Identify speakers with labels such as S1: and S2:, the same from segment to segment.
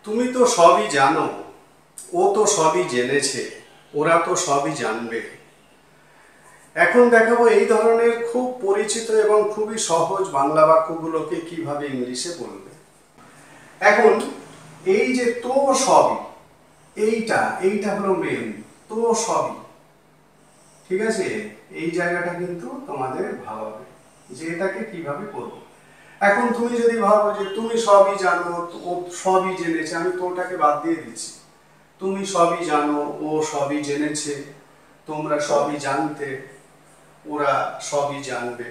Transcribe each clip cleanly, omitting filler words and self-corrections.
S1: তুমি তো সবই জানো, ও তো সবই জেনেছে, ওরা তো সবই জানবে। এখন দেখাবো এই ধরনের খুব পরিচিত এবং খুবই সহজ বাংলা বাক্যগুলোকে কিভাবে ইংলিশে বলবে। এখন এই যে তো সবই, এইটা এইটা হলো মেন। তো সবই, ঠিক আছে? এই জায়গাটা কিন্তু তোমাদের ভাবাবে যে এটাকে কিভাবে করবো। এখন তুমি যদি ভাবো যে তুমি সবই জানো, ও সবই জেনেছে, আমি তোটাকে বাদ দিয়ে দিচ্ছি। তুমি সবই জানো, ও সবই জেনেছে, তোমরা সবই জানতে, ওরা সবই জানবে।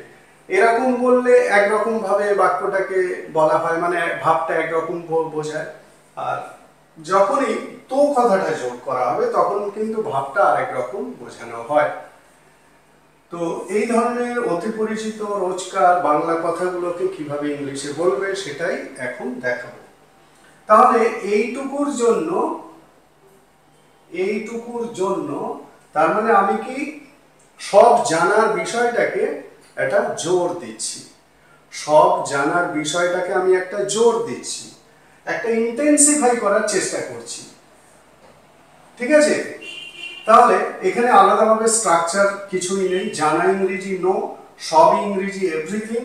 S1: এরকম বললে একরকম ভাবে বাক্যটাকে বলা হয়, মানে ভাবটা একরকম বোঝায়। আর যখনই তো কথাটা যোগ করা হবে তখন কিন্তু ভাবটা আরেক রকম বোঝানো হয়। তো এই ধরনের অতি পরিচিত রোজকার বাংলা কথাগুলোকে কিভাবে ইংলিশে বলবে সেটাই এখন দেখাবো। তাহলে এইটুকুর জন্য তার মানে আমি কি সব জানার বিষয়টাকে একটা জোর দিচ্ছি। সব জানার বিষয়টাকে আমি একটা জোর দিচ্ছি, একটা ইন্টেন্সিফাই করার চেষ্টা করছি, ঠিক আছে? তাহলে এখানে আলাদাভাবে স্ট্রাকচার কিছুই নেই। জানা ইংরেজি নো, সবই ইংরেজি এভরিথিং,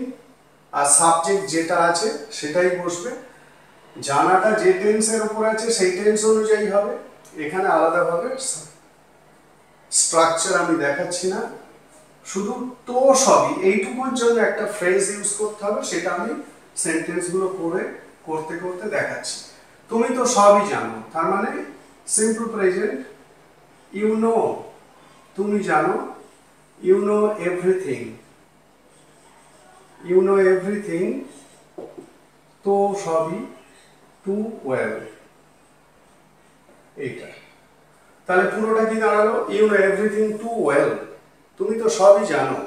S1: আর সাবজেক্ট যেটা আছে সেটাই বসবে। জানাটা যে টেন্সের উপর আছে সেই টেন্স অনুযায়ী হবে। এখানে আলাদাভাবে স্ট্রাকচার আমি দেখাচ্ছি না, শুধু তো সবই এইটুকুর জন্য একটা ফ্রেজ ইউজ করতে হবে, সেটা আমি সেন্টেন্সগুলো করতে করতে দেখাচ্ছি। তুমি তো সবই জানো, তার মানে সিম্পল প্রেজেন্ট, ইউ নো, তুমি জানো, you know everything, you know everything, তো সবই, টু ওয়েল, এইটা। তাহলে পুরোটা কি দাঁড়ালো? You know everything too well, তুমি তো সবই জানো।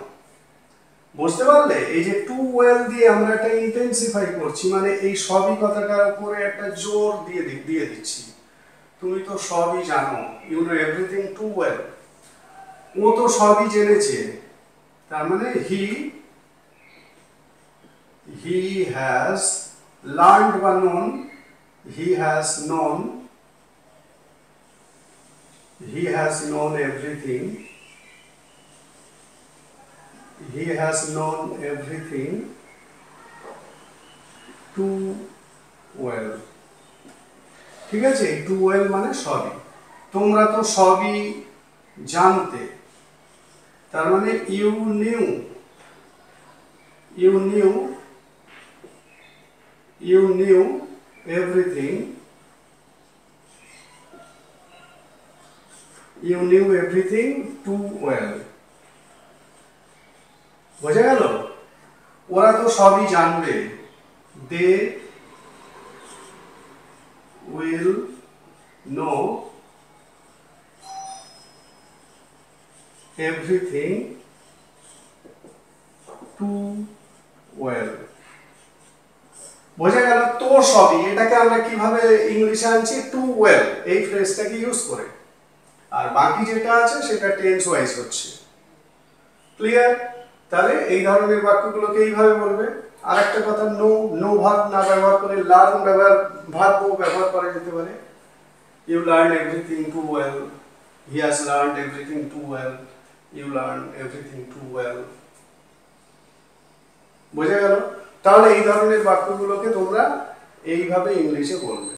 S1: বুঝতে পারলে? এই যে টু ওয়েল দিয়ে আমরা একটা ইন্টেন্সিফাই করছি, মানে এই সবই কথাটার উপরে একটা জোর দিয়ে দিচ্ছি। তুমি তো সবই জানো, you know everything too well. ও তো সবই জেনেছে, তার মানে হি হ্যাজ লার্নড বা known, he has known, he has known everything, he has known everything too well, ঠিক আছে? টু ওয়েল মানে সবই। তোমরা তো সবই জানতে, তার মানে you knew, you knew, you knew everything, you knew everything too well. বোঝা গেল? ওরা তো সবই জানবে, they will know everything too well. বোঝা গেল? তো সবই, এটাকে আমরা কিভাবে ইংলিশে আনছি? টু ওয়েল, এই ফ্রেজটাকে ইউজ করে। আর বাকি যেটা আছে সেটা টেন্স ওয়াইজ হচ্ছে। ক্লিয়ার? তাহলে এই ধরনের বাক্যগুলোকে এইভাবে বলবে। আর একটা কথা, নো, নো ভার্ব না ব্যবহার করে লার্ন ভার্বও ব্যবহার করা যেতে পারে। You learn everything too well, he has learned everything too well, you learn everything too well. বোঝা গেল? তাহলে এই ধরনের বাক্যগুলোকে তোমরা এইভাবে ইংলিশে বলবে।